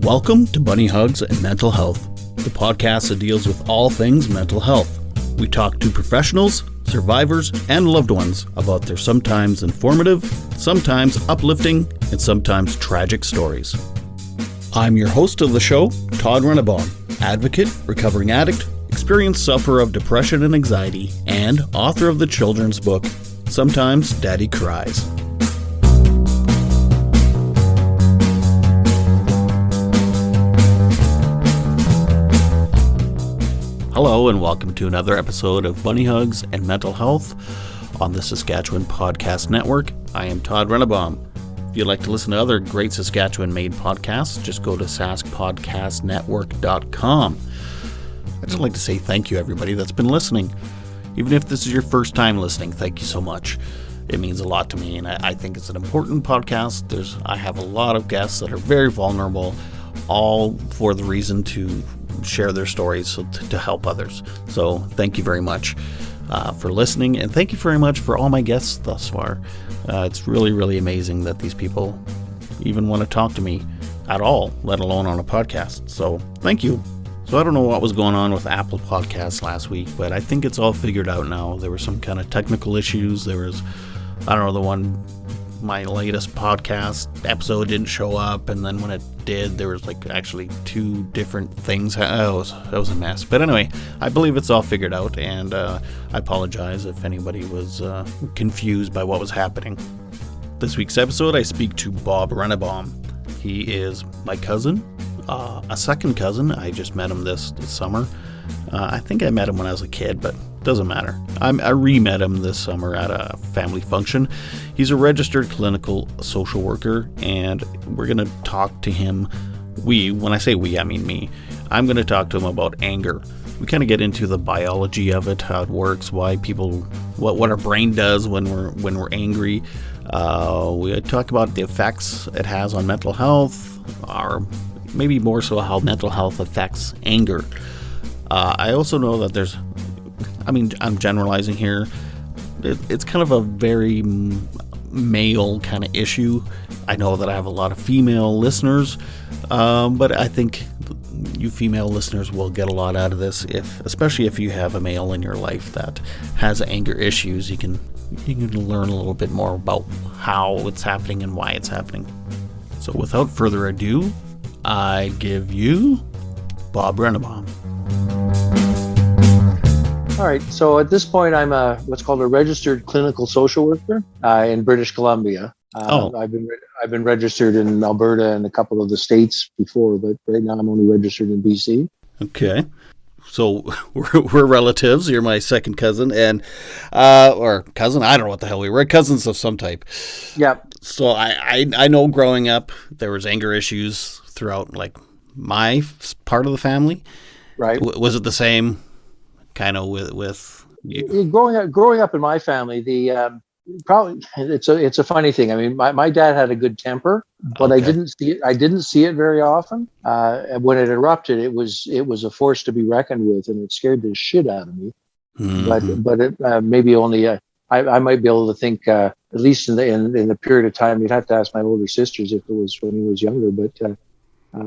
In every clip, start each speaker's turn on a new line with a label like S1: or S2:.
S1: Welcome to Bunny Hugs and Mental Health, the podcast that deals with all things mental health. We talk to professionals, survivors, and loved ones about their sometimes informative, sometimes uplifting, and sometimes tragic stories. I'm your host of the show, Todd Rennebohm, advocate, recovering addict, experienced sufferer of depression and anxiety, and author of the children's book, Sometimes Daddy Cries. Hello and welcome to another episode of Bunny Hugs and Mental Health on the Saskatchewan Podcast Network. I am Todd Rennebohm. If you'd like to listen to other great Saskatchewan-made podcasts, just go to saskpodcastnetwork.com. I'd just like to say thank you, everybody that's been listening. Even if this is your first time listening, thank you so much. It means a lot to me, and I think it's an important podcast. I have a lot of guests that are very vulnerable, all for the reason to share their stories to help others. So thank you very much for listening, and thank you very much for all my guests thus far. It's really, really amazing that these people even want to talk to me at all, let alone on a podcast. So thank you. So I don't know what was going on with Apple Podcasts last week, but I think it's all figured out now. There were some kind of technical issues. There was, I don't know, my latest podcast episode didn't show up, and then when it did, there was actually two different things. That was a mess. But anyway, I believe it's all figured out, and I apologize if anybody was confused by what was happening. This week's episode, I speak to Bob Rennebohm. He is my cousin, a second cousin. I just met him this summer. I think I met him when I was a kid, but doesn't matter. I re-met him this summer at a family function. He's a registered clinical social worker, and we're going to talk to him. When I say we, I mean me. I'm going to talk to him about anger. We kind of get into the biology of it, how it works, why people, what our brain does when we're angry. We talk about the effects it has on mental health, or maybe more so how mental health affects anger. I also know that I'm generalizing here. It's kind of a very male kind of issue. I know that I have a lot of female listeners, but I think you female listeners will get a lot out of this, especially if you have a male in your life that has anger issues. You can learn a little bit more about how it's happening and why it's happening. So without further ado, I give you Bob Rennebohm.
S2: All right. So at this point, I'm what's called a registered clinical social worker in British Columbia. I've been registered in Alberta and a couple of the states before, but right now I'm only registered in BC.
S1: Okay. So we're relatives. You're my second cousin or cousin. I don't know what the hell we're cousins of some type.
S2: Yeah.
S1: So I know growing up there was anger issues throughout my part of the family.
S2: Right.
S1: Was it the same kind of with you?
S2: Growing up in my family, probably it's a funny thing. I mean, my dad had a good temper, but okay. I didn't see it very often. And when it erupted, it was a force to be reckoned with, and it scared the shit out of me. Mm-hmm. But it maybe only I might be able to think at least in the period of time. You'd have to ask my older sisters if it was when he was younger, but.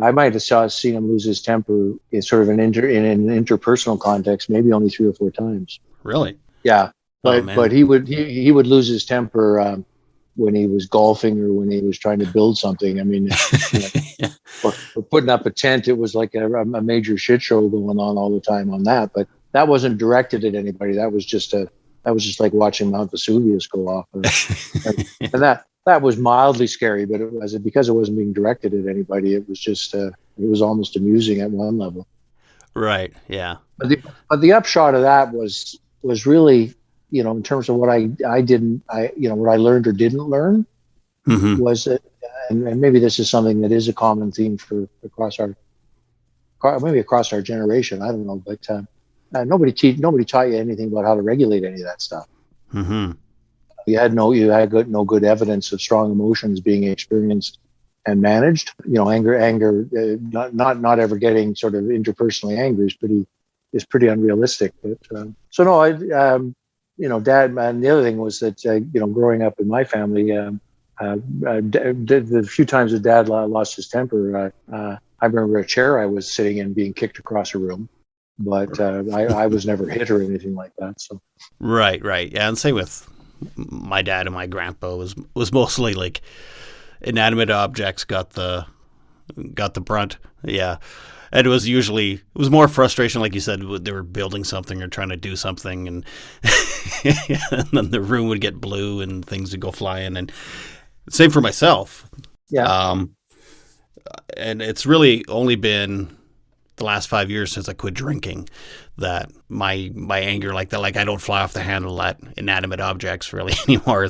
S2: I might have seen him lose his temper in sort of in an interpersonal context, maybe only 3 or 4 times.
S1: Really?
S2: Yeah, but he would lose his temper when he was golfing or when he was trying to build something. I mean, yeah. or putting up a tent, it was like a major shit show going on all the time on that. But that wasn't directed at anybody. That was just like watching Mount Vesuvius go off, and that was mildly scary, but because it wasn't being directed at anybody, it was just it was almost amusing at one level.
S1: Right. Yeah.
S2: But the upshot of that was really, in terms of what I learned or didn't learn, mm-hmm. was that, and maybe this is something that is a common theme across our generation. I don't know, but nobody taught you anything about how to regulate any of that stuff. Mm-hmm. You had no good evidence of strong emotions being experienced and managed. Anger, not ever getting sort of interpersonally angry is pretty unrealistic. But so no, Dad. And the other thing was that growing up in my family, the few times that Dad lost his temper, I remember a chair I was sitting in being kicked across a room, but I was never hit or anything like that. So
S1: Right, right. Yeah, and same with my dad and my grandpa was mostly like inanimate objects got the brunt. Yeah. And it was more frustration, like you said, they were building something or trying to do something, and, and then the room would get blue and things would go flying. And same for myself.
S2: yeah,
S1: Um, and it's really only been the last 5 years since I quit drinking that my anger like that, like I don't fly off the handle at inanimate objects really anymore.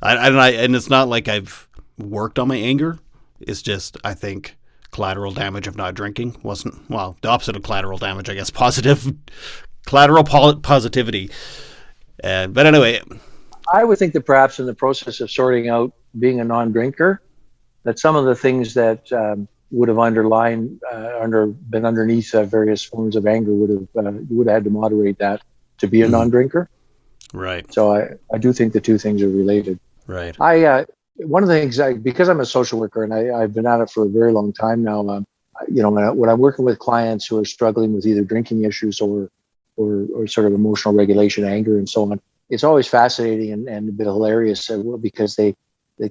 S1: And it's not like I've worked on my anger. It's just I think collateral damage of not drinking wasn't, well, the opposite of collateral damage, I guess, positive positivity. But anyway,
S2: I would think that perhaps in the process of sorting out being a non-drinker, that some of the things that would have been underneath various forms of anger you would have had to moderate that to be a non-drinker.
S1: right,
S2: So I do think the two things are related.
S1: right,
S2: One of the things because I'm a social worker and I've been at it for a very long time now. When I'm working with clients who are struggling with either drinking issues or sort of emotional regulation, anger, and so on, it's always fascinating and a bit hilarious because they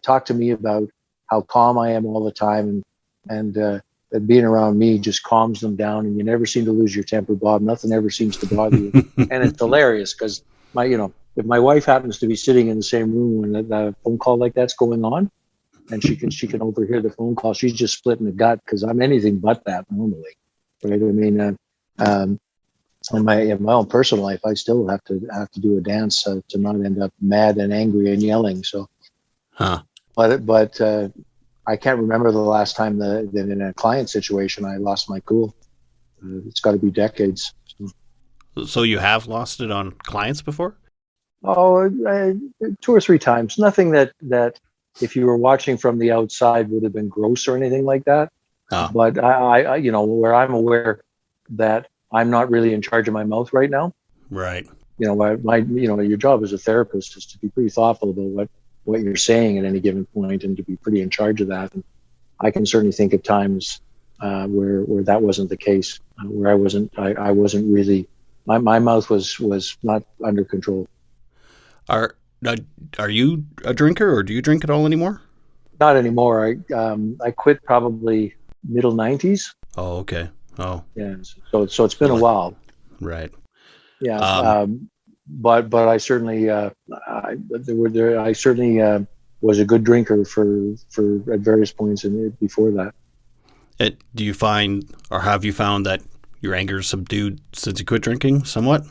S2: talk to me about how calm I am all the time, and that being around me just calms them down, and you never seem to lose your temper, Bob. Nothing ever seems to bother you, and it's hilarious because if my wife happens to be sitting in the same room when a phone call like that's going on, and she can overhear the phone call, she's just splitting the gut because I'm anything but that normally. Right? I mean, in my own personal life, I still have to do a dance to not end up mad and angry and yelling. So, but I can't remember the last time that in a client situation I lost my cool. It's got to be decades.
S1: So you have lost it on clients before?
S2: Oh, 2 or 3 times. Nothing that if you were watching from the outside would have been gross or anything like that.
S1: Oh.
S2: But I where I'm aware that I'm not really in charge of my mouth right now.
S1: Right.
S2: Your job as a therapist is to be pretty thoughtful about what you're saying at any given point and to be pretty in charge of that. And I can certainly think of times where that wasn't the case, where I wasn't really, my mouth was not under control.
S1: Are you a drinker, or do you drink at all anymore?
S2: Not anymore. I quit probably middle 90s.
S1: Oh, okay. Oh,
S2: Yeah. So it's been a while.
S1: right.
S2: Yeah. But I certainly I certainly was a good drinker for at various points before that.
S1: Do you find, or have you found that your anger is subdued since you quit drinking somewhat?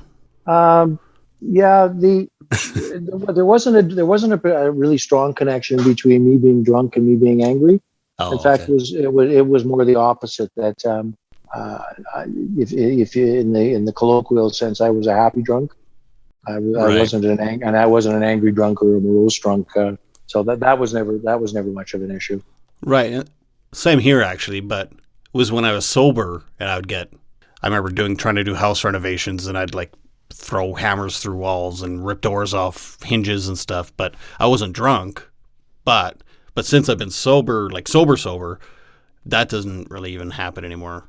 S2: Yeah, there wasn't a really strong connection between me being drunk and me being angry.
S1: Oh,
S2: In fact,
S1: okay.
S2: it was more the opposite. That if in the colloquial sense, I was a happy drunk. I wasn't I wasn't an angry drunk or a morose drunk. So that was never much of an issue.
S1: Right. Same here, actually, but it was when I was sober and I remember trying to do house renovations, and I'd like throw hammers through walls and rip doors off hinges and stuff, but I wasn't drunk. But since I've been sober, like sober, that doesn't really even happen anymore.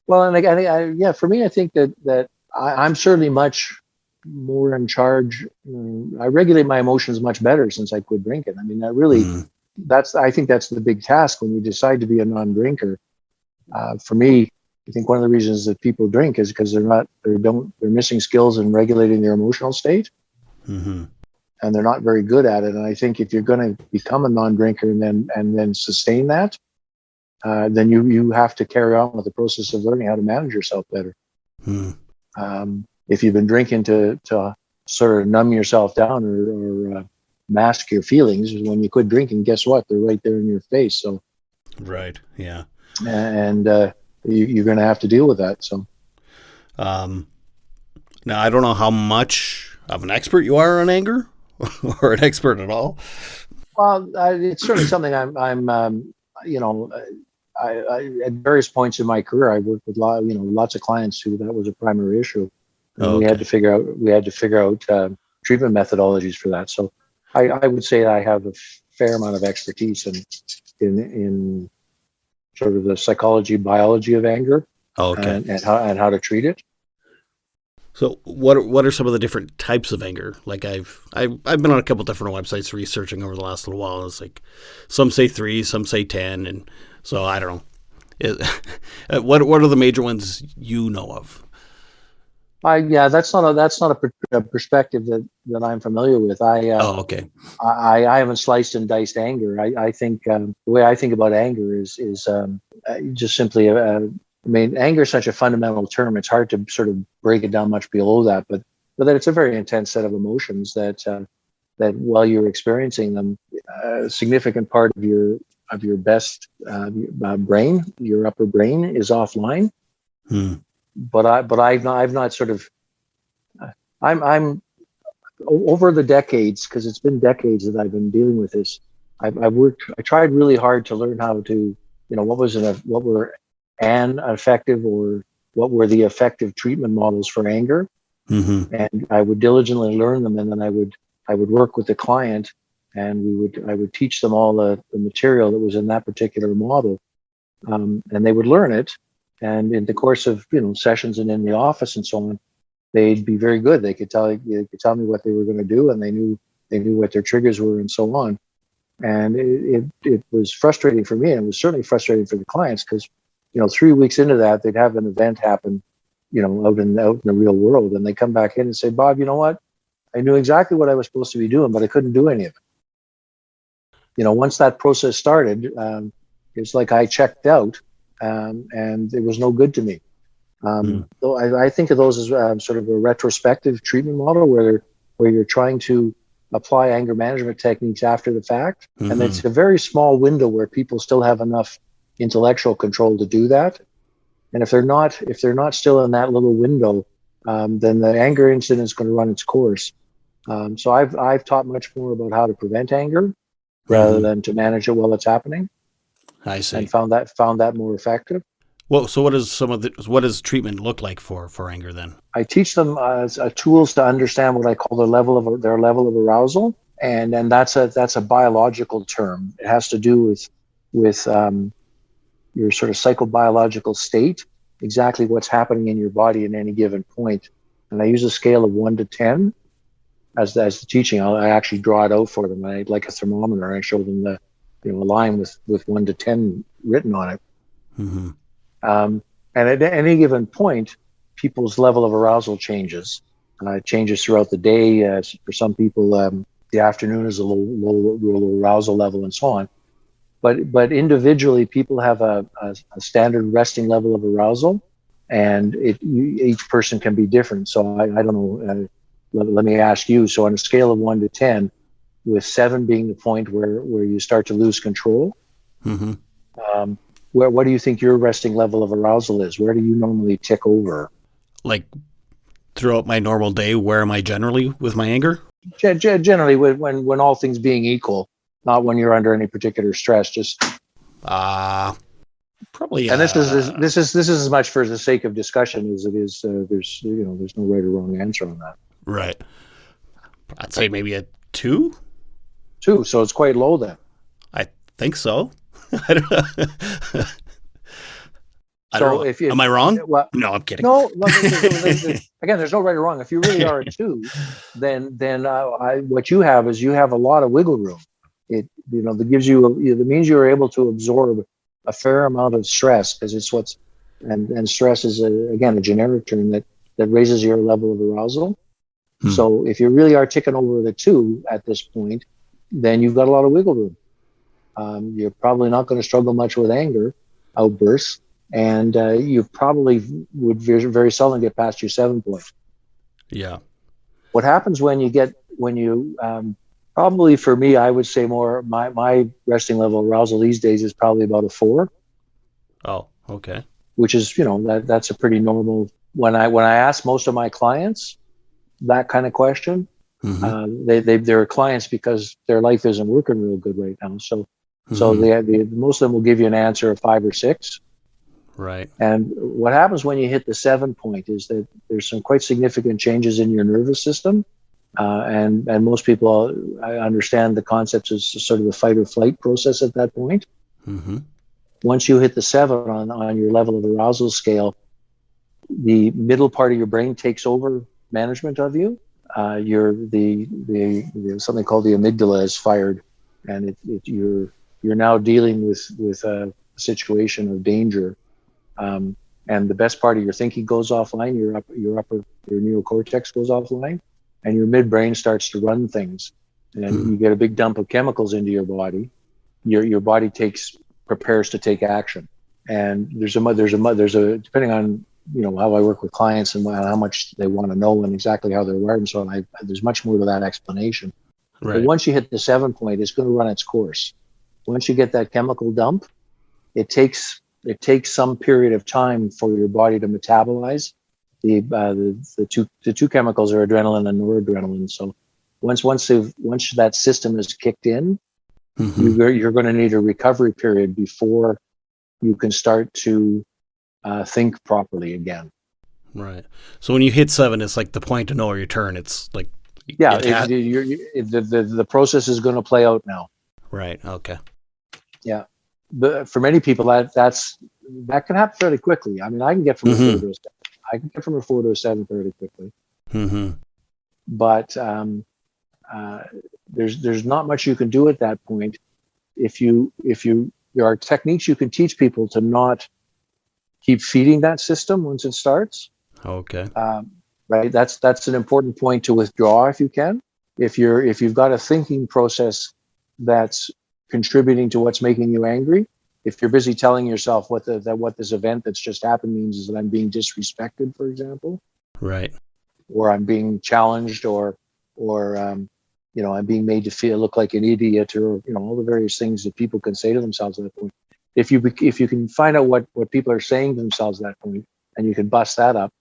S2: Well, and yeah, for me, I think that I'm certainly much more in charge. I regulate my emotions much better since I quit drinking. I mean, I think that's the big task when you decide to be a non-drinker. For me, I think one of the reasons that people drink is because they're missing skills in regulating their emotional state, and they're not very good at it. And I think if you're going to become a non-drinker and then sustain that, then you have to carry on with the process of learning how to manage yourself better. If you've been drinking to sort of numb yourself down or mask your feelings, when you quit drinking, guess what? They're right there in your face. So,
S1: right, yeah,
S2: and you're going to have to deal with that. So,
S1: now I don't know how much of an expert you are on anger, or an expert at all.
S2: Well, it's certainly something I'm I at various points in my career, I worked with lots of clients who that was a primary issue. And we had to figure out treatment methodologies for that. So I would say I have a fair amount of expertise in sort of the psychology, biology of anger,
S1: Oh, okay.
S2: and how to treat it.
S1: So what are some of the different types of anger? Like I've been on a couple different websites researching over the last little while. It's like some say 3, some say 10, and so I don't know. What are the major ones you know of?
S2: That's not a perspective that I'm familiar with.
S1: Oh, okay.
S2: I haven't sliced and diced anger. I think the way I think about anger is just simply I mean, anger is such a fundamental term. It's hard to sort of break it down much below that, but that it's a very intense set of emotions that while you're experiencing them, a significant part of your best brain, your upper brain, is offline.
S1: Hmm.
S2: But I've not sort of I'm over the decades, because it's been decades that I've been dealing with this. I tried really hard to learn how to, what were an effective, or what were the effective treatment models for anger.
S1: Mm-hmm.
S2: And I would diligently learn them, and then I would work with the client, and I would teach them all the material that was in that particular model, and they would learn it. And in the course of sessions and in the office and so on, they'd be very good. They could tell me what they were going to do, and they knew what their triggers were and so on. And it was frustrating for me, and it was certainly frustrating for the clients, because 3 weeks into that, they'd have an event happen, out in the real world, and they come back in and say, "Bob, you know what? I knew exactly what I was supposed to be doing, but I couldn't do any of it." Once that process started, it's like I checked out, and it was no good to me. So I think of those as sort of a retrospective treatment model, where you're trying to apply anger management techniques after the fact, and it's a very small window where people still have enough intellectual control to do that. And if they're not still in that little window, then the anger incident is going to run its course. So I've taught much more about how to prevent anger rather than to manage it while it's happening.
S1: I see.
S2: And found that more effective.
S1: Well, so what does treatment look like for anger then? I
S2: teach them tools to understand what I call their level of arousal, and that's a biological term. It has to do with your sort of psychobiological state, exactly what's happening in your body at any given point. And I use a scale of 1 to 10 as the teaching. I actually draw it out for them. I like a thermometer. I show them a line with 1 to 10 written on it.
S1: Mm-hmm.
S2: And at any given point, people's level of arousal changes. It changes throughout the day. For some people, the afternoon is a low arousal level, and so on. But individually, people have a standard resting level of arousal, and each person can be different. So I don't know. Let me ask you. So on a scale of 1 to 10, with 7 being the point where you start to lose control, what do you think your resting level of arousal is? Where do you normally tick over?
S1: Like throughout my normal day, where am I generally with my anger?
S2: Generally, when all things being equal, not when you're under any particular stress. Just
S1: probably.
S2: And this is as much for the sake of discussion as it is. There's no right or wrong answer on that.
S1: Right. I'd say maybe a 2.
S2: 2. So it's quite low then.
S1: I think so. I don't know. Am I wrong?
S2: Well,
S1: no, I'm kidding.
S2: No, again, there's no right or wrong. If you really are a 2, then what you have is a lot of wiggle room. It that gives you that means you're able to absorb a fair amount of stress, because it's and stress is again a generic term that raises your level of arousal. So if you really are ticking over the 2 at this point, then you've got a lot of wiggle room. You're probably not going to struggle much with anger outbursts, and you probably would very seldom get past your 7 point.
S1: Yeah.
S2: What happens when you probably for me, I would say more my resting level of arousal these days is probably about a 4.
S1: Oh, okay.
S2: Which is that's a pretty normal. When I ask most of my clients that kind of question, they're clients because their life isn't working real good right now. So most of them will give you an answer of 5 or 6.
S1: Right.
S2: And what happens when you hit the 7 point is that there's some quite significant changes in your nervous system. And most people understand the concepts as sort of the fight or flight process at that point. Once you hit the 7 on your level of arousal scale, the middle part of your brain takes over management of you. The something called the amygdala is fired, and you're now dealing with a situation of danger. And the best part of your thinking goes offline. Your neocortex goes offline, and your midbrain starts to run things, and you get a big dump of chemicals into your body. Your body prepares to take action, and there's a depending on how I work with clients and how much they want to know and exactly how they're wired and so on. There's much more to that explanation.
S1: Right.
S2: But once you hit the 7 point, it's going to run its course. Once you get that chemical dump, it takes some period of time for your body to metabolize the two chemicals are adrenaline and noradrenaline. So once that system is kicked in, you're going to need a recovery period before you can start to think properly again.
S1: Right. So when you hit 7, it's like the point of no return. It's like
S2: the process is going to play out now.
S1: Right. Okay.
S2: Yeah. But for many people, that can happen fairly quickly. I mean, I can get from a 4 to a 7. I can get from a 4 to a 7 fairly quickly. But there's not much you can do at that point. There are techniques you can teach people to not keep feeding that system once it starts.
S1: Okay.
S2: Right. That's an important point to withdraw if you can. If you've got a thinking process that's contributing to what's making you angry, if you're busy telling yourself what this event that's just happened means is that I'm being disrespected, for example,
S1: right,
S2: or I'm being challenged, or I'm being made to look like an idiot, or all the various things that people can say to themselves at that point. If you can find out what people are saying to themselves at that point, and you can bust that up,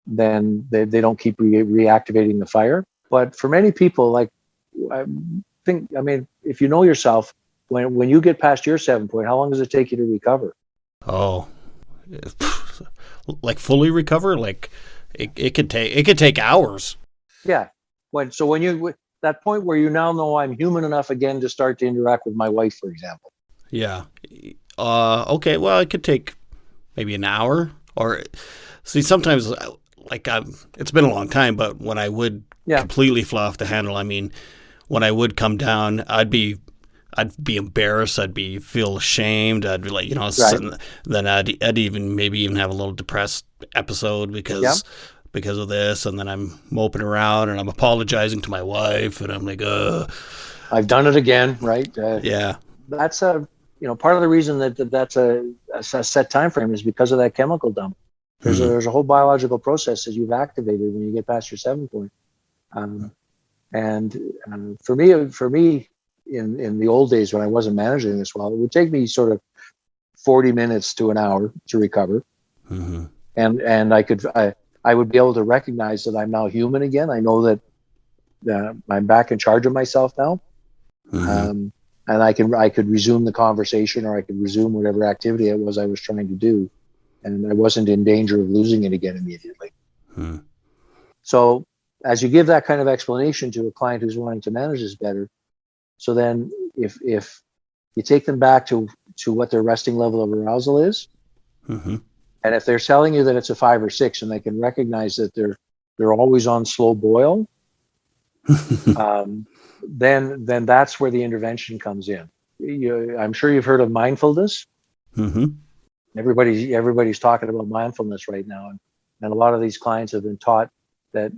S2: then they don't keep reactivating the fire. But for many people, if you know yourself, when you get past your 7 point, how long does it take you to recover?
S1: Oh, like fully recover? Like it could take hours.
S2: Yeah. When you that point where you now know I'm human enough again to start to interact with my wife, for example.
S1: Yeah. Okay. Well, it could take maybe an hour. Or see, sometimes it's been a long time, but when I would completely fly off the handle, I mean, when I would come down, I'd be embarrassed. I'd feel ashamed. I'd be like, then I'd even have a little depressed episode because of this. And then I'm moping around and I'm apologizing to my wife and I'm like,
S2: I've done it again. Right.
S1: Yeah.
S2: That's part of the reason that's a set time frame is because of that chemical dump. There's a whole biological process that you've activated when you get past your 7 point. For me, in the old days when I wasn't managing this well, it would take me sort of 40 minutes to an hour to recover. And I would be able to recognize that I'm now human again. I know that I'm back in charge of myself now. And I could resume the conversation, or I could resume whatever activity it was I was trying to do. And I wasn't in danger of losing it again immediately. So as you give that kind of explanation to a client who's wanting to manage this better, so then if you take them back to what their resting level of arousal is, and if they're telling you that it's a 5 or 6 and they can recognize that they're always on slow boil, then that's where the intervention comes in. I'm sure you've heard of mindfulness. Everybody's talking about mindfulness right now, and a lot of these clients have been taught that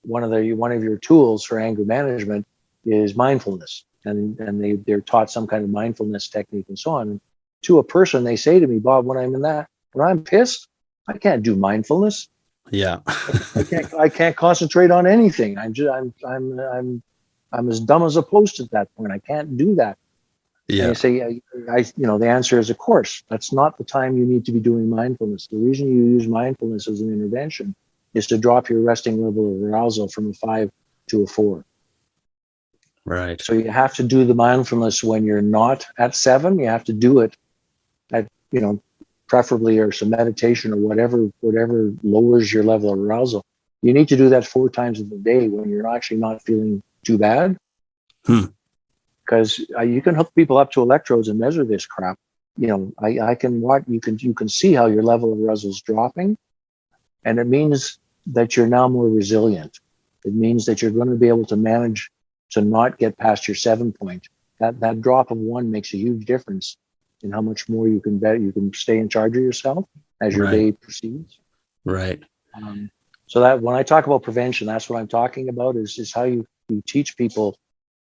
S2: one of your tools for anger management is mindfulness, and they're taught some kind of mindfulness technique and so on. And to a person, they say to me, Bob, when I'm pissed, I can't do mindfulness.
S1: Yeah.
S2: I can't concentrate on anything. I'm as dumb as a post at that point. I can't do that. Yeah. And you say, the answer is, of course, that's not the time you need to be doing mindfulness. The reason you use mindfulness as an intervention is to drop your resting level of arousal from a 5 to a 4.
S1: Right.
S2: So you have to do the mindfulness when you're not at 7. You have to do it at, preferably, or some meditation or whatever lowers your level of arousal. You need to do that 4 times a day when you're actually not feeling too bad. Because you can hook people up to electrodes and measure this crap. I can watch, you can see how your level of arousal is dropping, and it means that you're now more resilient. It means that you're going to be able to manage to not get past your 7 point. That drop of 1 makes a huge difference in how much more you can stay in charge of yourself as your day proceeds.
S1: Right.
S2: So that when I talk about prevention, that's what I'm talking about is how you teach people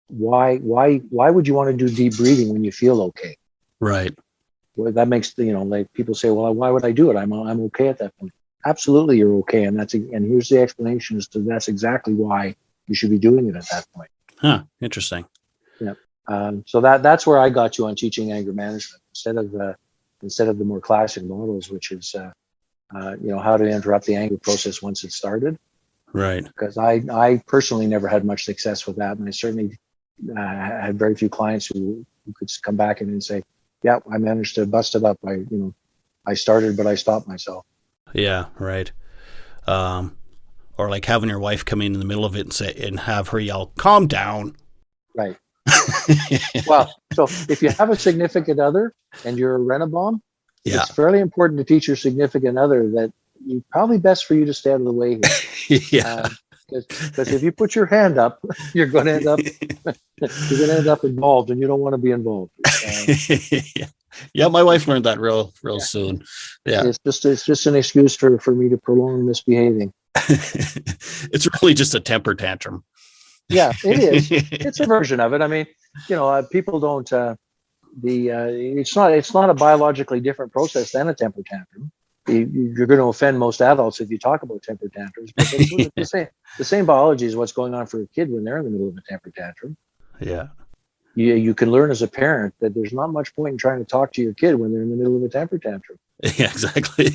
S2: why would you want to do deep breathing when you feel okay?
S1: Right.
S2: Well, that makes like people say, well, why would I do it? I'm okay at that point. Absolutely, you're okay, and here's the explanation as to that's exactly why you should be doing it at that point.
S1: Huh. Interesting.
S2: Yeah. So that's where I got you on teaching anger management instead of the more classic models, which is how to interrupt the anger process once it's started.
S1: Right.
S2: Because I personally never had much success with that, and I certainly had very few clients who could come back and say, yeah, I managed to bust it up. I started, but I stopped myself.
S1: Yeah. Right. Or like having your wife come in the middle of it and have her yell, "Calm down."
S2: Right. Well, so if you have a significant other and you're a Rennebohm, it's fairly important to teach your significant other that it's probably best for you to stay out of the way here.
S1: Yeah.
S2: Because if you put your hand up, you're going to end up involved, and you don't want to be involved.
S1: Yeah, my wife learned that real soon. Yeah,
S2: it's just an excuse for me to prolong misbehaving.
S1: It's really just a temper tantrum.
S2: Yeah, it is. It's a version of it. I mean, people don't. It's not a biologically different process than a temper tantrum. You're going to offend most adults if you talk about temper tantrums, but the same biology is what's going on for a kid when they're in the middle of a temper tantrum.
S1: Yeah.
S2: You can learn as a parent that there's not much point in trying to talk to your kid when they're in the middle of a temper tantrum.
S1: Yeah, exactly.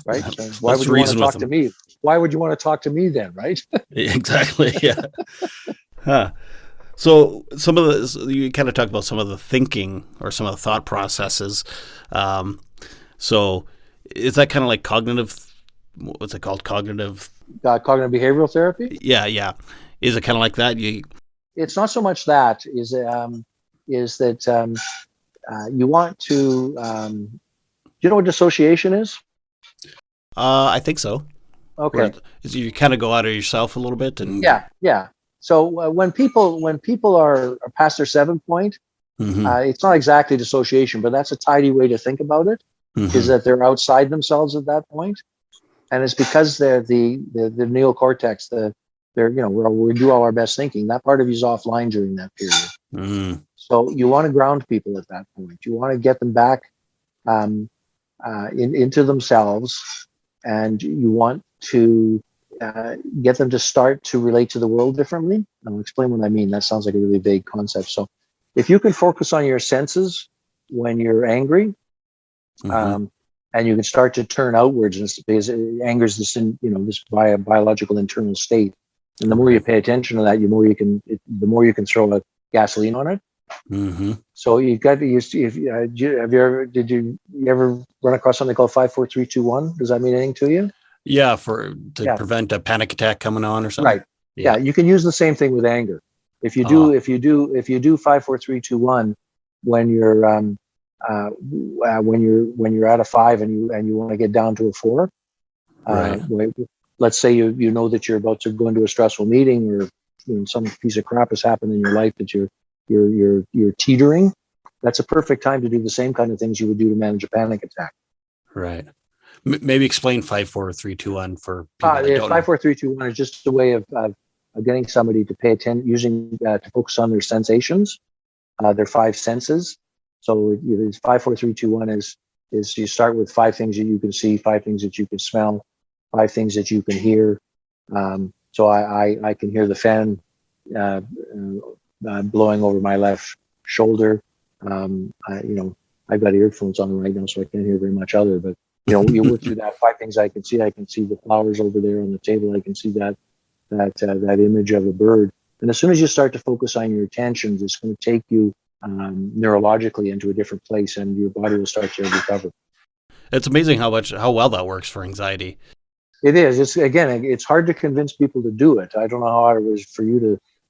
S2: Right. So why would you want to talk to me? Why would you want to talk to me then? Right.
S1: Exactly. Yeah. Huh. So you kind of talked about some of the thinking or some of the thought processes. So is that kind of like cognitive? What's it called? Cognitive
S2: behavioral therapy.
S1: Yeah. Is it kind of like that?
S2: It's not so much that is that you want to. Do you know what dissociation is?
S1: I think so.
S2: Okay.
S1: You kind of go out of yourself a little bit, and
S2: yeah. So when people are past their 7 point, it's not exactly dissociation, but that's a tidy way to think about it. Is that they're outside themselves at that point, and it's because they're the neocortex, where we do all our best thinking. That part of you is offline during that period. So you want to ground people at that point. You want to get them back into themselves, and you want to get them to start to relate to the world differently. I'll explain what I mean. That sounds like a really vague concept. So if you can focus on your senses when you're angry, and you can start to turn outwards, because anger is this biological internal state. And the more you pay attention to that, the more you can throw a gasoline on it. So you've got to use. Did you ever run across something called 5, 4, 3, 2, 1? Does that mean anything to you?
S1: Yeah, to prevent a panic attack coming on or something.
S2: Right. Yeah, you can use the same thing with anger. If you do 5, 4, 3, 2, 1, when you're at a 5 and you want to get down to a 4, let's say you know that you're about to go into a stressful meeting, or some piece of crap has happened in your life that you're teetering. That's a perfect time to do the same kind of things you would do to manage a panic attack.
S1: Right. Maybe explain 5, 4, 3, 2, 1 for people that don't
S2: 5, 4, 3, 2, 1 is just a way of getting somebody to pay attention, to focus on their sensations, their 5 senses. So 5, 4, 3, 2, 1 is you start with 5 things that you can see, 5 things that you can smell, 5 things that you can hear. So I can hear the fan blowing over my left shoulder. I've got earphones on right now, so I can't hear very much other. But you work through that. 5 things I can see. I can see the flowers over there on the table. I can see that image of a bird. And as soon as you start to focus on your attentions, it's going to take you neurologically into a different place, and your body will start to recover.
S1: It's amazing how well that works for anxiety.
S2: It is. It's hard to convince people to do it. I don't know how hard it was for you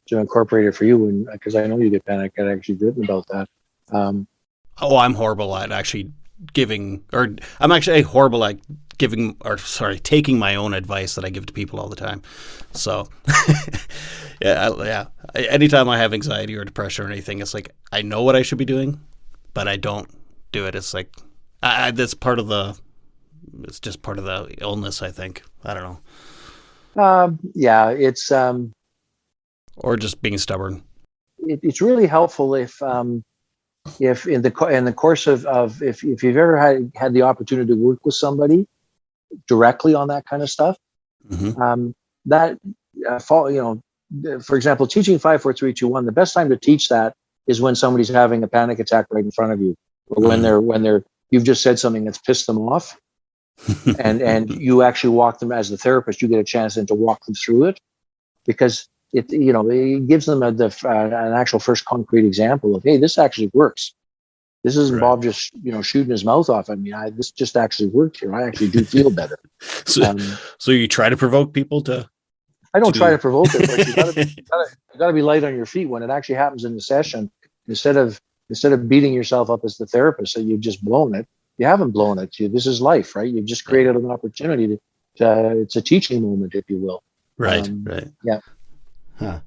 S2: to incorporate it for you, because I know you get panic attacks. You've written about that.
S1: Oh, I'm horrible at actually giving, or I'm actually horrible at giving, or sorry, taking my own advice that I give to people all the time. So, yeah. Anytime I have anxiety or depression or anything, it's like I know what I should be doing, but I don't do it. It's like that's part of the. It's just part of the illness, I think. I don't know,
S2: Yeah, it's
S1: or just being stubborn.
S2: it's really helpful if in the course of if you've ever had the opportunity to work with somebody directly on that kind of stuff,
S1: Mm-hmm.
S2: that for example, teaching 5 4 3 2 1, the best time to teach that is when somebody's having a panic attack right in front of you, or when they're you've just said something that's pissed them off, and you actually walk them, as the therapist, you get a chance then to walk them through it, because it gives them an actual first concrete example of, hey, this actually works. This isn't
S1: Right.
S2: Bob just shooting his mouth off. I mean, this just actually worked here. I actually do feel better.
S1: So, so you try to provoke people to.
S2: I don't try to provoke it, but you gotta be light on your feet when it actually happens in the session. Instead of beating yourself up as the therapist, so you've just blown it. You haven't blown it. This is life, right? You've just created an opportunity it's a teaching moment, if you will.
S1: Right. Right.
S2: Yeah.
S1: Huh.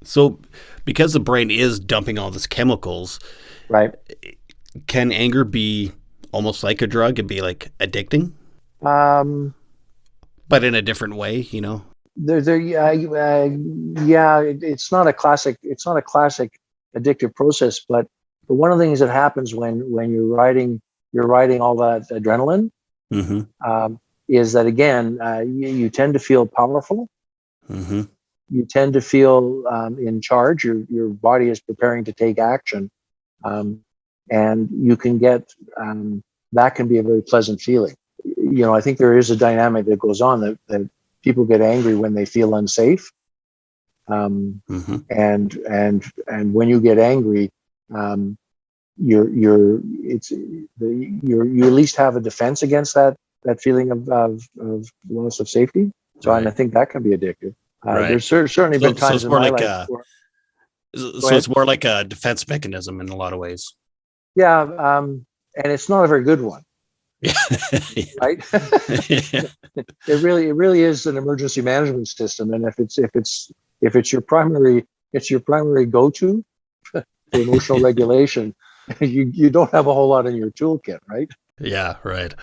S1: So, because the brain is dumping all these chemicals,
S2: Right.
S1: can anger be almost like a drug and be like addicting,
S2: Um,
S1: but in a different way? You know.
S2: it's not a classic. It's not a classic addictive process, but one of the things that happens when you're riding all that adrenaline,
S1: Mm-hmm.
S2: is that again, you tend to feel powerful.
S1: Mm-hmm.
S2: You tend to feel in charge. Your body is preparing to take action, and you can get that can be a very pleasant feeling. I think there is a dynamic that goes on that people get angry when they feel unsafe,
S1: Mm-hmm.
S2: and when you get angry, you at least have a defense against that feeling of loss of safety. So, and I
S1: Right.
S2: think that can be addictive.
S1: Right.
S2: There's certainly been
S1: So
S2: times
S1: it's
S2: in
S1: more
S2: my
S1: like
S2: life
S1: a.
S2: where, go
S1: So
S2: ahead.
S1: it's more like a defense mechanism in a lot of ways.
S2: Yeah, and it's not a very good one,
S1: Yeah.
S2: right?
S1: Yeah.
S2: It really is an emergency management system, and if it's your primary go-to for emotional regulation, you don't have a whole lot in your toolkit, right?
S1: Yeah. Right.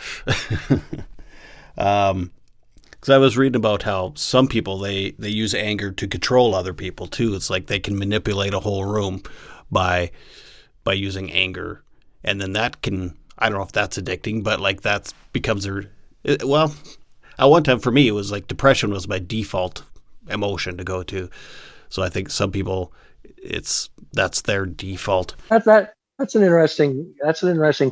S1: Because I was reading about how some people they use anger to control other people too. It's like they can manipulate a whole room by using anger, and then that can, I don't know if that's addicting, but like that becomes their, well, at one time for me it was like depression was my default emotion to go to. So I think some people that's their default.
S2: That's an interesting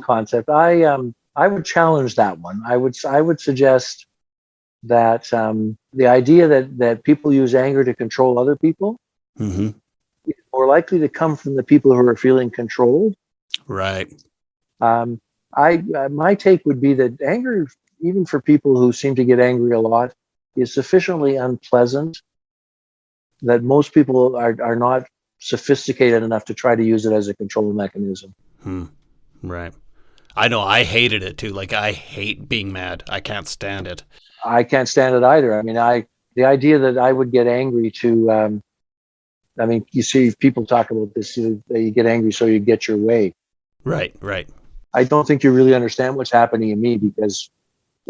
S2: concept. I would challenge that one. I would suggest that the idea that people use anger to control other people
S1: Mm-hmm.
S2: is more likely to come from the people who are feeling controlled.
S1: Right.
S2: Um, my take would be that anger, even for people who seem to get angry a lot, is sufficiently unpleasant that most people are not sophisticated enough to try to use it as a control mechanism.
S1: Right. I know I hated it too. Like I hate being mad. I can't stand it.
S2: I can't stand it either. I mean, the idea that I would get angry to, I mean, you see people talk about this. You get angry so you get your way.
S1: Right. Right.
S2: I don't think you really understand what's happening in me, because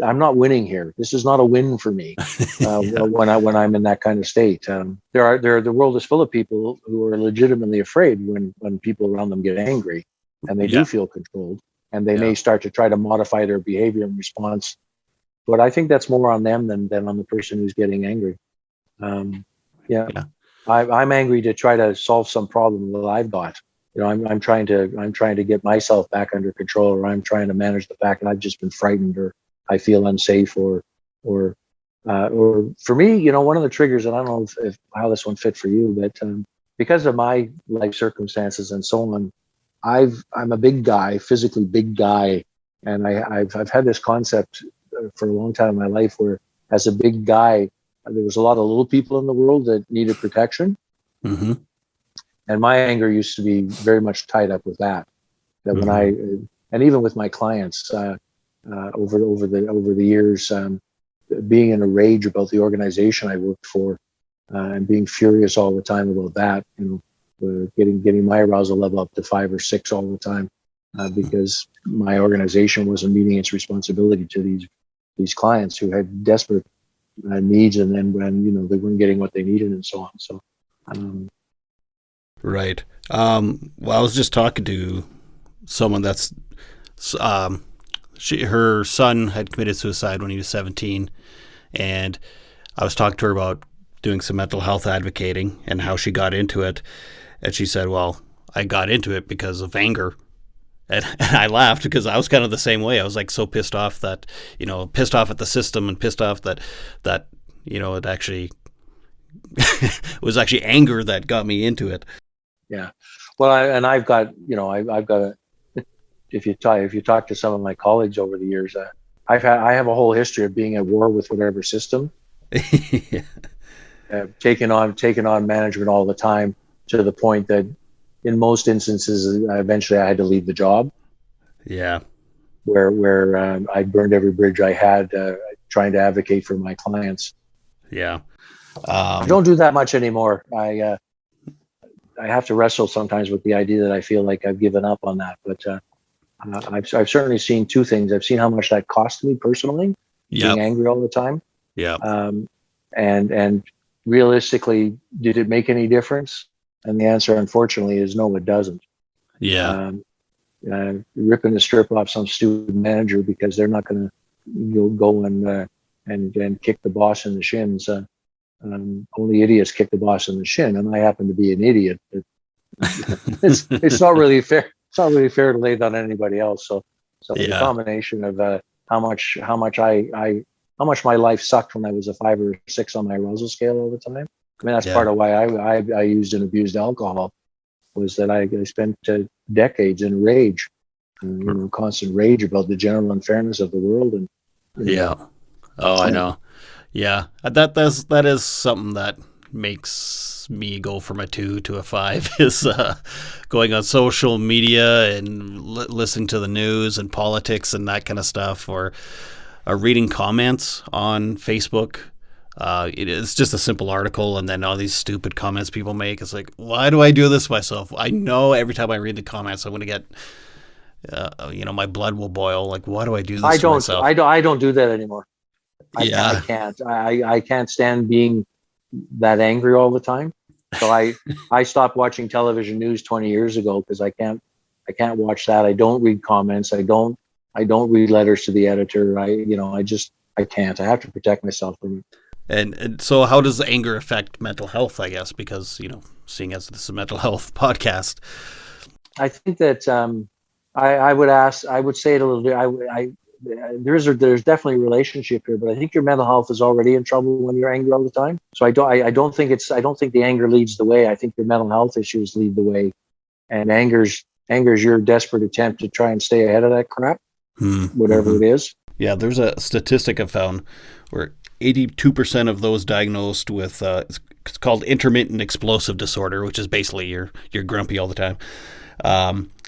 S2: I'm not winning here. This is not a win for me
S1: Yeah.
S2: when I'm in that kind of state. The world is full of people who are legitimately afraid when people around them get angry, and they
S1: Yeah.
S2: do feel controlled, and they
S1: Yeah.
S2: may start to try to modify their behavior in response. But I think that's more on them than on the person who's getting angry. Yeah,
S1: Yeah.
S2: I'm angry to try to solve some problem that I've got. I'm trying to get myself back under control, or I'm trying to manage the fact that I've just been frightened, or I feel unsafe, or for me, one of the triggers, and I don't know if how this one fit for you, but because of my life circumstances and so on, I'm a big guy, physically big guy, and I've had this concept for a long time in my life where, as a big guy, there was a lot of little people in the world that needed protection.
S1: Mm-hmm.
S2: And my anger used to be very much tied up with that. That when and even with my clients over the years, being in a rage about the organization I worked for, and being furious all the time about that, getting my arousal level up to 5 or 6 all the time, because my organization wasn't meeting its responsibility to these clients who had desperate needs, and then when they weren't getting what they needed and so on. So,
S1: Right. Well, I was just talking to someone that's her son had committed suicide when he was 17, and I was talking to her about doing some mental health advocating and how she got into it, and she said, "Well, I got into it because of anger." And I laughed because I was kind of the same way. I was like so pissed off that, pissed off at the system, and pissed off that it actually it was actually anger that got me into it.
S2: Yeah. Well, I've got a, if you talk to some of my colleagues over the years, I have a whole history of being at war with whatever system,
S1: Yeah.
S2: taking on management all the time, to the point that in most instances, eventually I had to leave the job.
S1: Yeah.
S2: Where I burned every bridge I had, trying to advocate for my clients.
S1: Yeah.
S2: I don't do that much anymore. I have to wrestle sometimes with the idea that I feel like I've given up on that. But I've certainly seen two things. I've seen how much that cost me personally, being angry all the time.
S1: Yeah.
S2: And realistically, did it make any difference? And the answer, unfortunately, is no, it doesn't.
S1: Yeah.
S2: Ripping the strip off some stupid manager because they're not going to go and kick the boss in the shins. Only idiots kick the boss in the shin, and I happen to be an idiot. It's not really fair. It's not really fair to lay that on anybody else. So the combination of how much my life sucked when I was a 5 or 6 on my arousal scale all the time. I mean, that's part of why I used and abused alcohol, was that I spent decades in rage, constant rage about the general unfairness of the world. And
S1: I know. Yeah, that is something that makes me go from a 2 to a 5 is going on social media and listening to the news and politics and that kind of stuff, or reading comments on Facebook. It's just a simple article, and then all these stupid comments people make. It's like, why do I do this myself? I know every time I read the comments, I'm going to get, my blood will boil. Like, why do I do this to myself?
S2: I don't do that anymore.
S1: Yeah.
S2: I can't. I can't stand being that angry all the time. So I stopped watching television news 20 years ago because I can't watch that. I don't read comments. I don't read letters to the editor. I can't. I have to protect myself from it.
S1: And so how does anger affect mental health, I guess, because, seeing as this is a mental health podcast?
S2: I think that I would say it a little bit. There's definitely a relationship here, but I think your mental health is already in trouble when you're angry all the time. So I don't think the anger leads the way. I think your mental health issues lead the way, and anger's your desperate attempt to try and stay ahead of that crap, whatever it is.
S1: Yeah, there's a statistic I found where 82% of those diagnosed with it's called intermittent explosive disorder, which is basically you're grumpy all the time.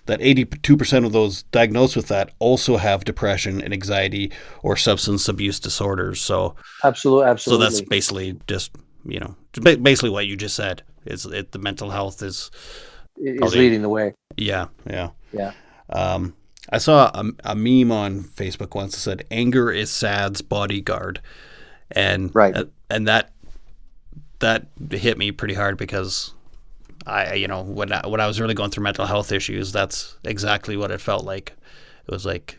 S1: That 82% of those diagnosed with that also have depression and anxiety or substance abuse disorders. So
S2: absolutely.
S1: So that's basically just basically what you just said. The mental health is
S2: leading the way.
S1: Yeah. I saw a meme on Facebook once that said, "Anger is sad's bodyguard," and and that hit me pretty hard because when I was really going through mental health issues, that's exactly what it felt like. It was like,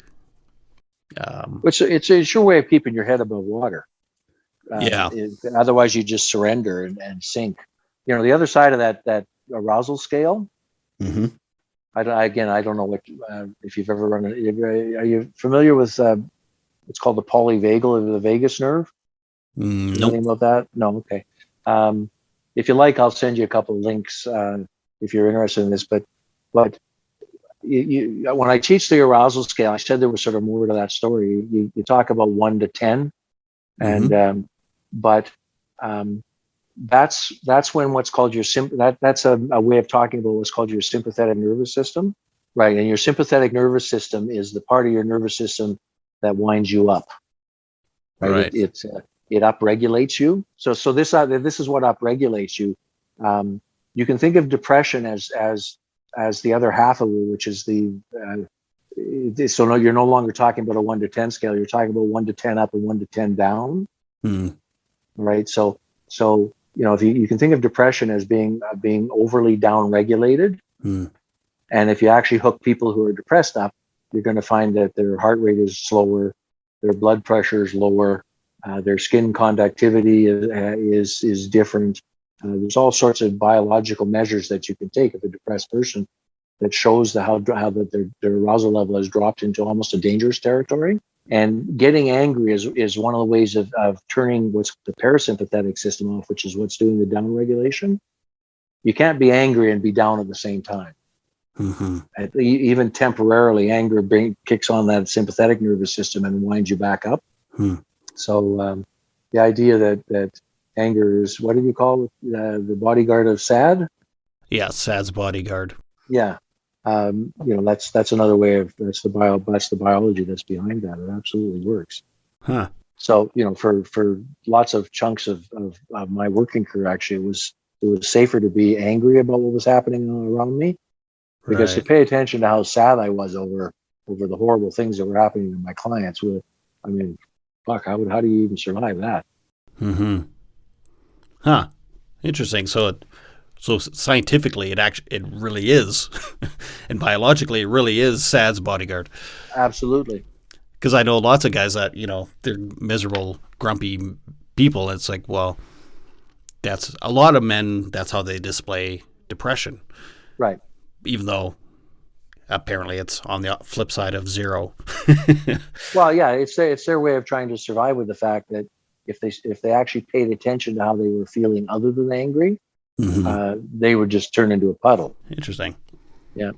S2: it's a sure way of keeping your head above water. Otherwise, you just surrender and sink. The other side of that arousal scale.
S1: Mm-hmm.
S2: I don't know what if you've ever run it. Are you familiar with it's called the polyvagal of the vagus nerve?
S1: Nope.
S2: Anything about that? No. Okay. If you like, I'll send you a couple of links if you're interested in this. But when I teach the arousal scale, I said there was sort of more to that story. You talk about 1 to 10, and that's when what's called your that's a way of talking about what's called your sympathetic nervous system. Right. And your sympathetic nervous system is the part of your nervous system that winds you up. Right.
S1: Right.
S2: It upregulates you. So this is what upregulates you. You can think of depression as the other half of it, which is so no, you're no longer talking about a 1 to 10 scale. You're talking about 1 to 10 up and 1 to 10 down. Right. So if you can think of depression as being overly down regulated. And if you actually hook people who are depressed up, you're going to find that their heart rate is slower, their blood pressure is lower, their skin conductivity is different. There's all sorts of biological measures that you can take of a depressed person that shows how that their arousal level has dropped into almost a dangerous territory. And getting angry is one of the ways of turning what's the parasympathetic system off, which is what's doing the down regulation. You can't be angry and be down at the same time. Even temporarily, anger kicks on that sympathetic nervous system and winds you back up. So the idea that anger is, what do you call it? The bodyguard of sad?
S1: Yeah, sad's bodyguard.
S2: Yeah. That's another way of, that's the biology that's behind that. It absolutely works. So, for lots of chunks of my working career, actually, it was safer to be angry about what was happening around me, because to pay attention to how sad I was over the horrible things that were happening to my clients. Fuck, how do you even survive that?
S1: Interesting. So scientifically, it really is, and biologically, it really is sad's bodyguard.
S2: Absolutely.
S1: Because I know lots of guys that, they're miserable, grumpy people. It's like, well, that's a lot of men. That's how they display depression.
S2: Right.
S1: Even though apparently it's on the flip side of zero.
S2: Well, yeah, it's their way of trying to survive with the fact that if they actually paid attention to how they were feeling other than angry, they would just turn into a puddle.
S1: Interesting.
S2: Yeah.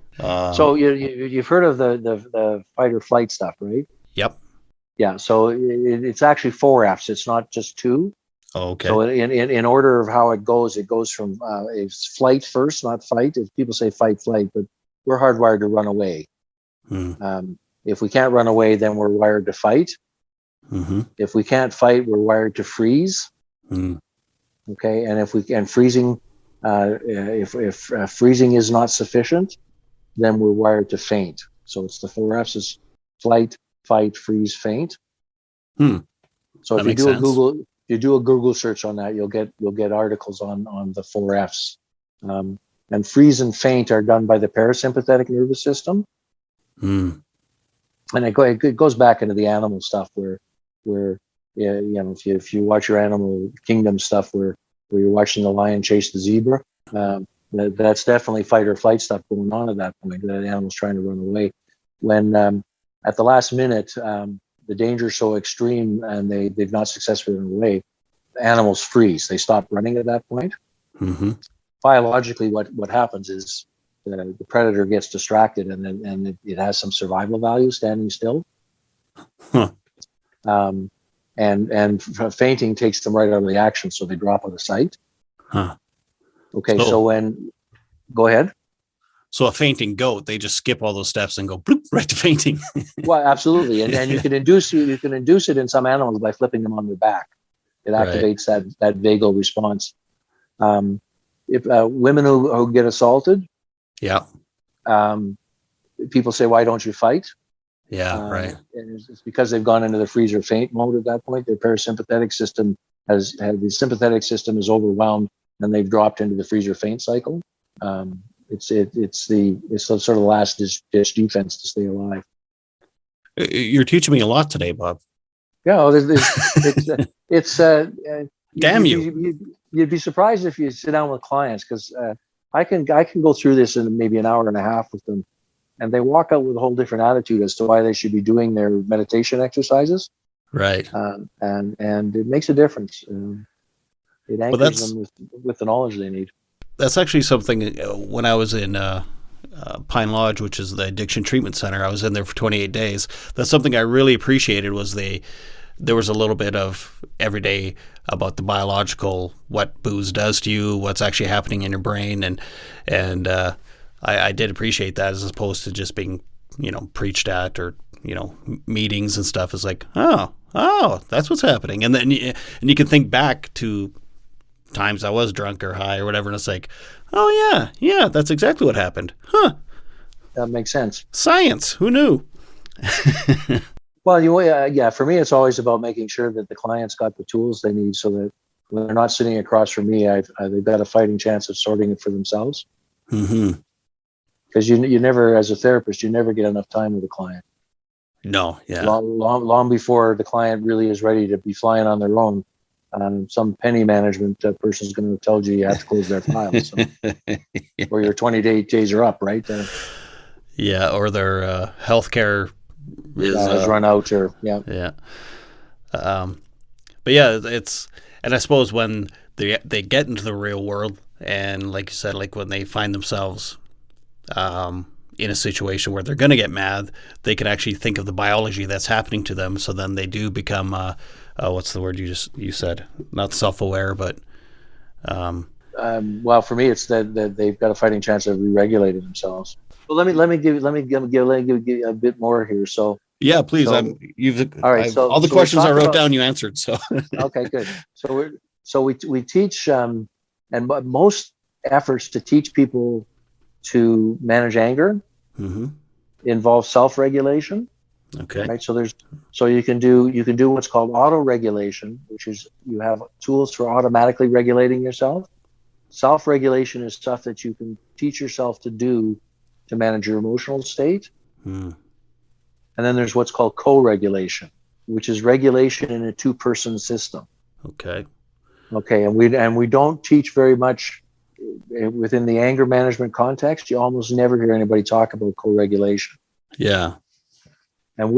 S2: So you've heard of the fight or flight stuff, right?
S1: Yep.
S2: Yeah. So it's actually 4 F's. It's not just 2.
S1: Oh, okay.
S2: So in order of how it goes from it's flight first, not fight. If people say fight, flight, but we're hardwired to run away. If we can't run away, then we're wired to fight. If we can't fight, we're wired to freeze. Okay, and if freezing is not sufficient, then we're wired to faint. So it's the 4 F's is flight, fight, freeze, faint. So if you do a Google search on that, you'll get articles on the 4 F's. And freeze and faint are done by the parasympathetic nervous system. And it goes back into the animal stuff where if you watch your Animal Kingdom stuff where you're watching the lion chase the zebra, that's definitely fight or flight stuff going on at that point. The animal's trying to run away. When at the last minute, the danger is so extreme and they've not successfully run away, animals freeze. They stop running at that point. Biologically, what happens is the predator gets distracted and it has some survival value standing still. And fainting takes them right out of the action, so they drop out of sight. Okay, so go ahead.
S1: So a fainting goat, they just skip all those steps and go bloop, right to fainting.
S2: Well, absolutely, and you can induce it in some animals by flipping them on their back. It activates that vagal response. If women who get assaulted, people say, "Why don't you fight?" And it's because they've gone into the freeze or faint mode at that point. Their parasympathetic system the sympathetic system is overwhelmed, and they've dropped into the freeze or faint cycle. It's sort of the last ditch defense to stay alive.
S1: You're teaching me a lot today, Bob.
S2: Yeah, it's
S1: damn you.
S2: You'd be surprised if you sit down with clients, because I can go through this in maybe an hour and a half with them, and they walk out with a whole different attitude as to why they should be doing their meditation exercises. Right. And it makes a difference. It anchors them with the knowledge they need.
S1: That's actually something, when I was in Pine Lodge, which is the addiction treatment center, I was in there for 28 days. That's something I really appreciated, was there was a little bit of every day about the biological, what booze does to you, what's actually happening in your brain. And I did appreciate that as opposed to just being, preached at or, meetings and stuff. It's like, oh, that's what's happening. And then you can think back to times I was drunk or high or whatever, and it's like, oh yeah, that's exactly what happened. Huh.
S2: That makes sense.
S1: Science. Who knew?
S2: Well, for me, it's always about making sure that the client's got the tools they need so that when they're not sitting across from me, they've got a fighting chance of sorting it for themselves.
S1: Mm-hmm.
S2: Because you never, as a therapist, you never get enough time with a client.
S1: No, yeah.
S2: Long before the client really is ready to be flying on their own, some penny management person is going to tell you have to close their file, or your 20 days are up, right?
S1: Yeah, or their healthcare
S2: is run out, or
S1: yeah. But yeah, and I suppose when they get into the real world, and like you said, like when they find themselves in a situation where they're going to get mad, they can actually think of the biology that's happening to them. So then they do become, what's the word you said? Not self-aware, but.
S2: Well, for me, it's that they've got a fighting chance of re-regulating themselves. Well, let me give you a bit more here. So.
S1: Yeah, please.
S2: All right.
S1: All the questions I wrote down, you answered. So.
S2: Okay, good. So we teach, and most efforts to teach people to manage anger involve self-regulation.
S1: Okay.
S2: Right. So you can do what's called auto-regulation, which is you have tools for automatically regulating yourself. Self-regulation is stuff that you can teach yourself to do to manage your emotional state. And then there's what's called co-regulation, which is regulation in a two-person system.
S1: Okay.
S2: Okay, and we don't teach very much within the anger management context. You almost never hear anybody talk about co-regulation.
S1: Yeah.
S2: And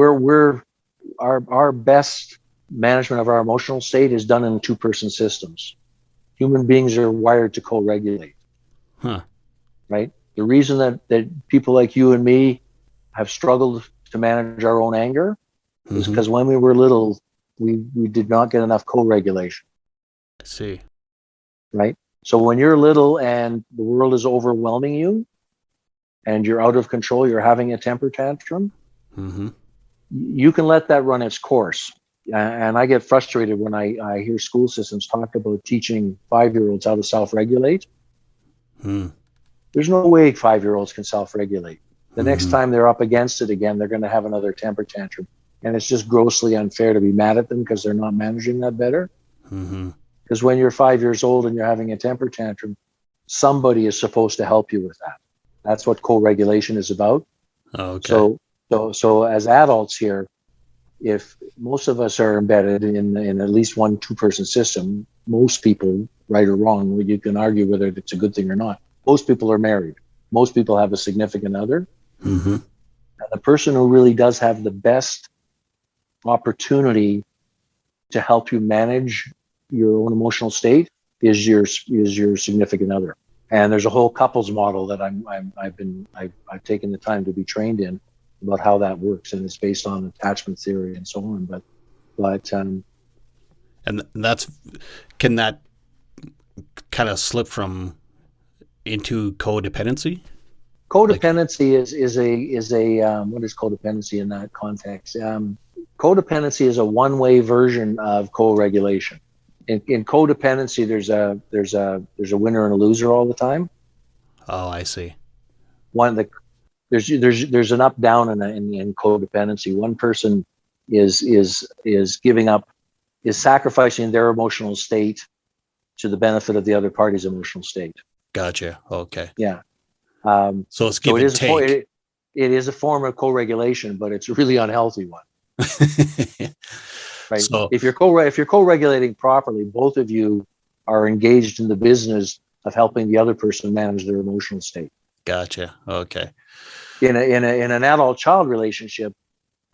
S2: our best management of our emotional state is done in two-person systems. Human beings are wired to co-regulate.
S1: Huh.
S2: Right? The reason that people like you and me have struggled to manage our own anger is because when we were little, we did not get enough co-regulation.
S1: I see.
S2: Right? So when you're little and the world is overwhelming you and you're out of control, you're having a temper tantrum, you can let that run its course. And I get frustrated when I hear school systems talk about teaching 5-year-olds how to self-regulate. There's no way 5-year-olds can self-regulate. The next time they're up against it again, they're going to have another temper tantrum. And it's just grossly unfair to be mad at them because they're not managing that better. Because when you're 5 years old and you're having a temper tantrum, somebody is supposed to help you with that. That's what co-regulation is about.
S1: Okay.
S2: So as adults here, if most of us are embedded in at least one two-person system, most people, right or wrong, you can argue whether it's a good thing or not. Most people are married. Most people have a significant other. And the person who really does have the best opportunity to help you manage your own emotional state is your significant other. And there's a whole couples model that I've taken the time to be trained in about how that works, and it's based on attachment theory and so on. But
S1: and can that kind of slip into codependency?
S2: Codependency is a what is codependency in that context? Codependency is a one-way version of co-regulation. In codependency, there's a winner and a loser all the time.
S1: Oh, I see.
S2: There's an up down in codependency. One person is giving up, is sacrificing their emotional state to the benefit of the other party's emotional state.
S1: Gotcha. Okay.
S2: Yeah.
S1: So it's give and take.
S2: It is a form of co-regulation, but it's a really unhealthy one. Right.
S1: So
S2: if you're co-regulating properly, both of you are engaged in the business of helping the other person manage their emotional state.
S1: Gotcha. Okay.
S2: In an adult-child relationship,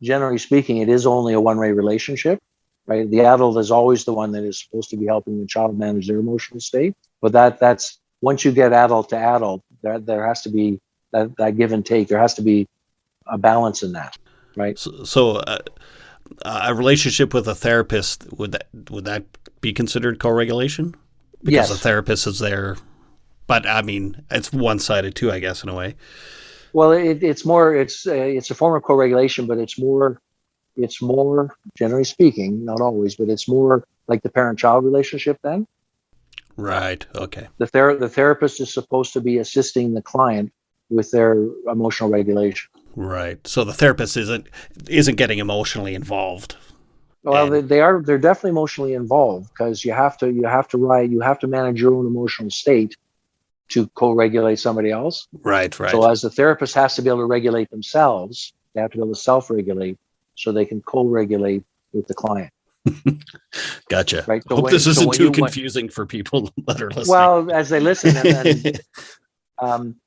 S2: generally speaking, it is only a one-way relationship, right? The adult is always the one that is supposed to be helping the child manage their emotional state. But that's once you get adult to adult, there has to be that give and take. There has to be a balance in that, right?
S1: So a relationship with a therapist, would that be considered co-regulation? Because
S2: Yes.
S1: the therapist is there But I mean, it's one-sided too, I guess, in a way.
S2: Well, it's more, it's a form of co-regulation, but it's more, generally speaking, not always, but it's more like the parent-child relationship then.
S1: Right. Okay.
S2: The therapist is supposed to be assisting the client with their emotional regulation.
S1: Right. So the therapist isn't getting emotionally involved.
S2: Well, they're definitely emotionally involved, because you have to manage your own emotional state to co-regulate somebody else.
S1: Right.
S2: So as the therapist has to be able to regulate themselves, they have to be able to self-regulate so they can co-regulate with the client.
S1: Gotcha.
S2: Right.
S1: So Hope this isn't too confusing for people that are listening.
S2: Well, as they listen,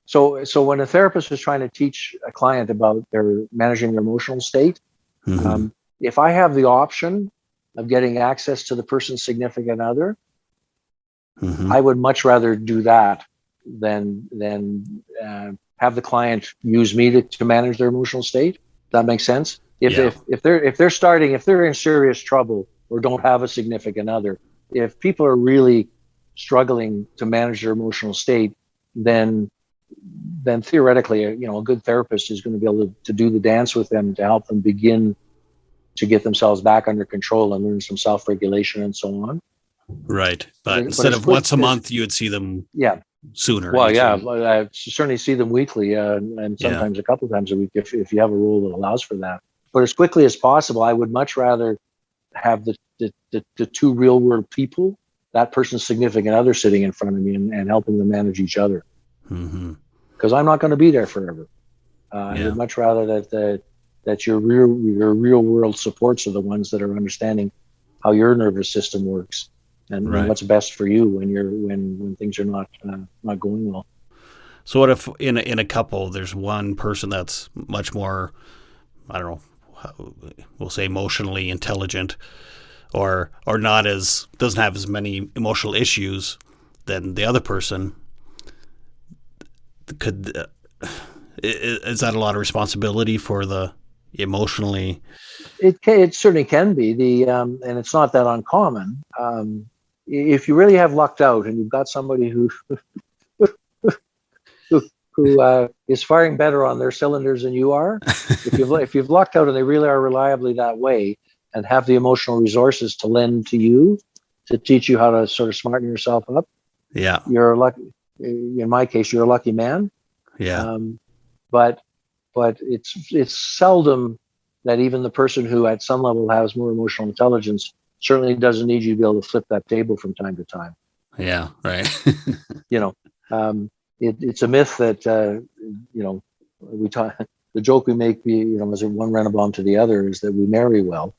S2: so when a therapist is trying to teach a client about their managing their emotional state, if I have the option of getting access to the person's significant other, I would much rather do that than have the client use me to manage their emotional state. That makes sense. If they're in serious trouble or don't have a significant other, if people are really struggling to manage their emotional state, then theoretically, a good therapist is going to be able to do the dance with them to help them begin to get themselves back under control and learn some self-regulation and so on.
S1: Right. But instead of once a month, you would see them sooner.
S2: Well, I certainly see them weekly and sometimes a couple of times a week if you have a rule that allows for that. But as quickly as possible, I would much rather have the two real world people, that person's significant other, sitting in front of me and helping them manage each other. Because I'm not going to be there forever. I would much rather that your real world supports are the ones that are understanding how your nervous system works and what's best for you when things are not going well.
S1: So what if in a couple there's one person that's much more, I don't know, we'll say emotionally intelligent, or doesn't have as many emotional issues than the other person? Is that a lot of responsibility for the emotionally?
S2: It certainly can be and it's not that uncommon. If you really have lucked out and you've got somebody who is firing better on their cylinders than you are, if you've lucked out and they really are reliably that way and have the emotional resources to lend to you to teach you how to sort of smarten yourself up, you're lucky. In my case, you're a lucky man. But it's seldom that even the person who at some level has more emotional intelligence certainly doesn't need you to be able to flip that table from time to time.
S1: Yeah, right.
S2: It's a myth that we talk. The joke we make, as one Rennebohm to the other, is that we marry well.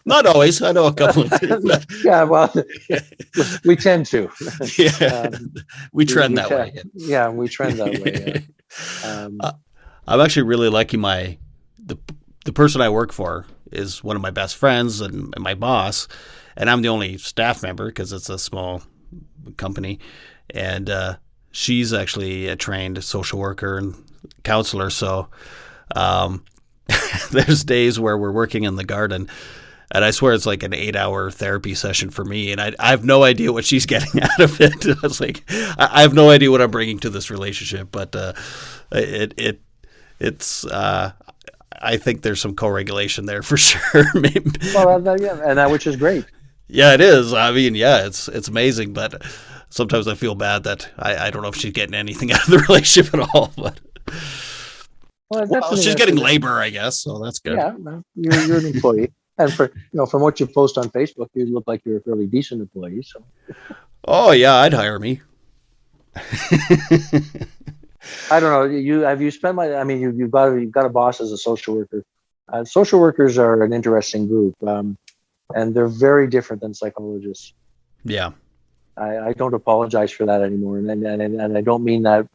S1: Not always. I know a couple of things.
S2: Yeah, well, we tend to.
S1: We trend that way.
S2: Yeah, we trend that way.
S1: I'm actually really lucky. The person I work for is one of my best friends and my boss, and I'm the only staff member because it's a small company, and she's actually a trained social worker and counselor. So there's days where we're working in the garden, and I swear it's like an 8-hour therapy session for me, and I have no idea what she's getting out of it. I was like, I have no idea what I'm bringing to this relationship, but it's I think there's some co-regulation there for sure. Maybe.
S2: Well, and that which is great.
S1: Yeah, it is. I mean, it's amazing, but sometimes I feel bad that I don't know if she's getting anything out of the relationship at all. But well, she's getting labor, I guess, so that's good.
S2: Yeah, you're an employee, and from what you post on Facebook, you look like you're a fairly decent employee. So.
S1: Oh yeah, I'd hire me.
S2: I don't know. Have you spent my? I mean, you've got a boss as a social worker. Social workers are an interesting group, and they're very different than psychologists.
S1: Yeah,
S2: I don't apologize for that anymore, and I don't mean that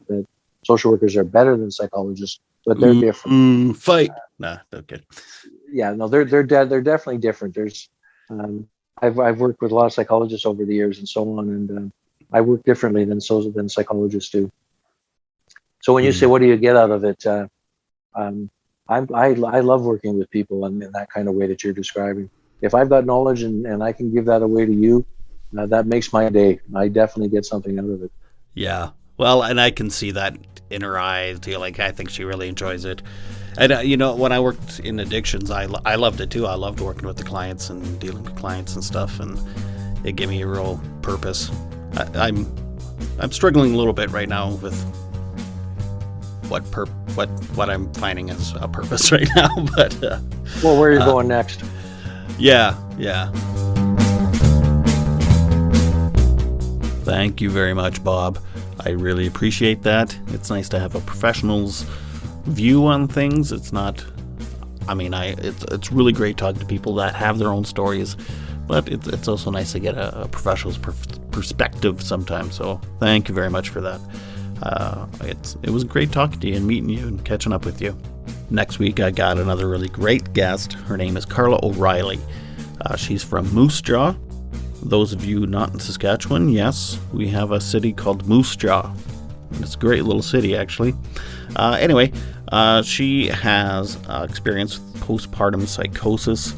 S2: social workers are better than psychologists, but they're different.
S1: Fight. Nah, okay.
S2: Yeah, no, they're definitely different. There's, I've worked with a lot of psychologists over the years and so on, and I work differently than psychologists do. So when you say, what do you get out of it? I love working with people in that kind of way that you're describing. If I've got knowledge and I can give that away to you, that makes my day. I definitely get something out of it.
S1: Yeah. Well, and I can see that in her eyes too. Like, I think she really enjoys it. And, when I worked in addictions, I loved it too. I loved working with the clients and dealing with clients and stuff. And it gave me a real purpose. I'm struggling a little bit right now with what I'm finding as a purpose right now. But,
S2: well, where are you going next?
S1: Yeah. Thank you very much, Bob. I really appreciate that. It's nice to have a professional's view on things. It's not, it's really great talking to people that have their own stories, but it's also nice to get a professional's perspective sometimes. So thank you very much for that. It was great talking to you and meeting you and catching up with you. Next week, I got another really great guest. Her name is Carla O'Reilly. She's from Moose Jaw. Those of you not in Saskatchewan, yes, we have a city called Moose Jaw. It's a great little city, actually. Anyway, she has experience with postpartum psychosis,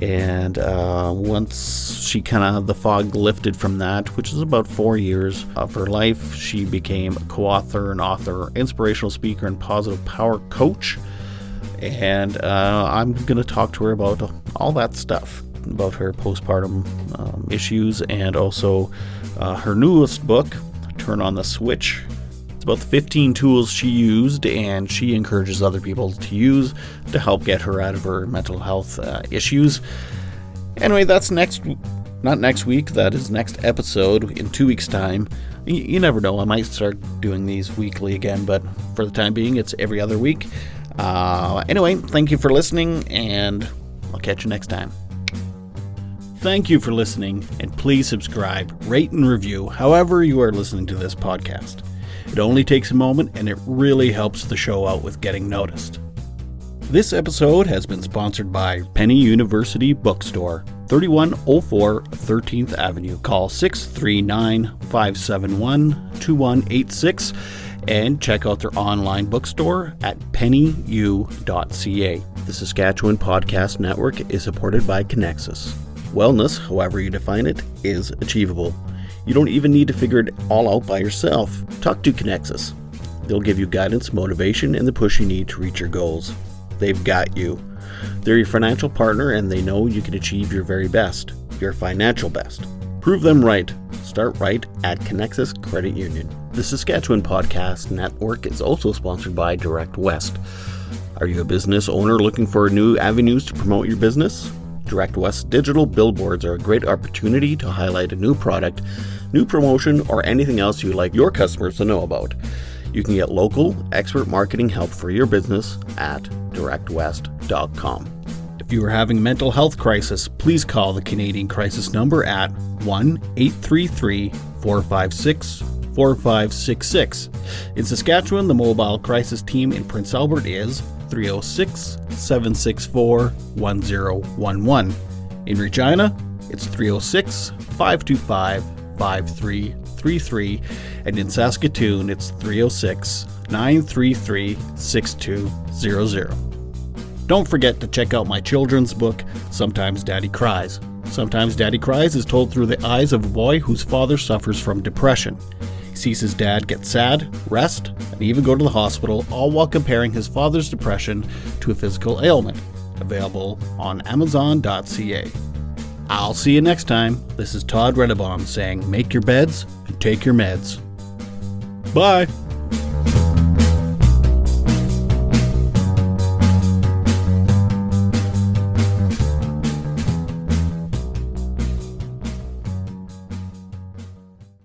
S1: and once she the fog lifted from that, which is about 4 years of her life, she became a co-author and author, inspirational speaker, and positive power coach. And I'm going to talk to her about all that stuff, about her postpartum issues, and also her newest book, Turn on the Switch. It's about the 15 tools she used and she encourages other people to use to help get her out of her mental health issues. Anyway, that's not next week, that is next episode in 2 weeks' time. You never know, I might start doing these weekly again, but for the time being, it's every other week. Anyway, thank you for listening, and I'll catch you next time. Thank you for listening, and please subscribe, rate, and review however you are listening to this podcast. It only takes a moment, and it really helps the show out with getting noticed. This episode has been sponsored by Penny University Bookstore, 3104 13th Avenue. Call 639-571-2186 and check out their online bookstore at pennyu.ca. The Saskatchewan Podcast Network is supported by Connexus. Wellness, however you define it, is achievable. You don't even need to figure it all out by yourself. Talk to Connexus. They'll give you guidance, motivation, and the push you need to reach your goals. They've got you. They're your financial partner, and they know you can achieve your very best, your financial best. Prove them right. Start right at Connexus Credit Union. The Saskatchewan Podcast Network is also sponsored by Direct West. Are you a business owner looking for new avenues to promote your business? Direct West digital billboards are a great opportunity to highlight a new product, new promotion, or anything else you'd like your customers to know about. You can get local, expert marketing help for your business at directwest.com. If you are having a mental health crisis, please call the Canadian Crisis number at 1-833-456-4566. In Saskatchewan, the mobile crisis team in Prince Albert is 306-764-1011. In Regina, it's 306-525-5333, and in Saskatoon, it's 306-933-6200. Don't forget to check out my children's book, Sometimes Daddy Cries. Sometimes Daddy Cries is told through the eyes of a boy whose father suffers from depression. He sees his dad get sad, rest, and even go to the hospital, all while comparing his father's depression to a physical ailment. Available on Amazon.ca. I'll see you next time. This is Todd Rennebohm saying, make your beds and take your meds. Bye.